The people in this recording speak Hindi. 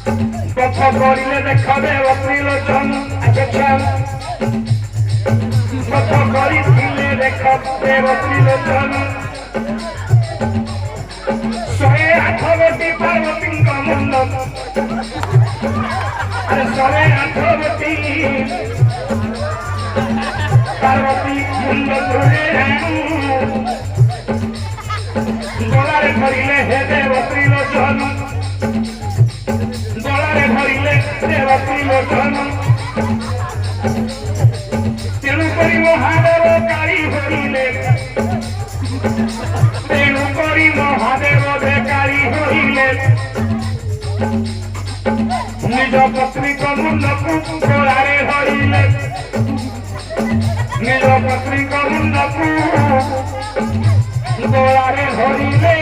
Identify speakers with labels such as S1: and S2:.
S1: पथ करिले देख देवत्री लोचन अच्छा पथ करिले देख देवत्री लोचन 108 गोटी पार्वती मुंड अरे 108 गोटी पार्वती मुंड गलारे धरिले हे देवत्री लोचन गलारे धरिले देवत्री लोचन तेणुकरी महादेव काली होइले तेणुकरी महादेव बेकारी होइले निज पत्नी को मुंडकू गलारे धरिले निज पत्नी को मुंडकू गलारे धरिले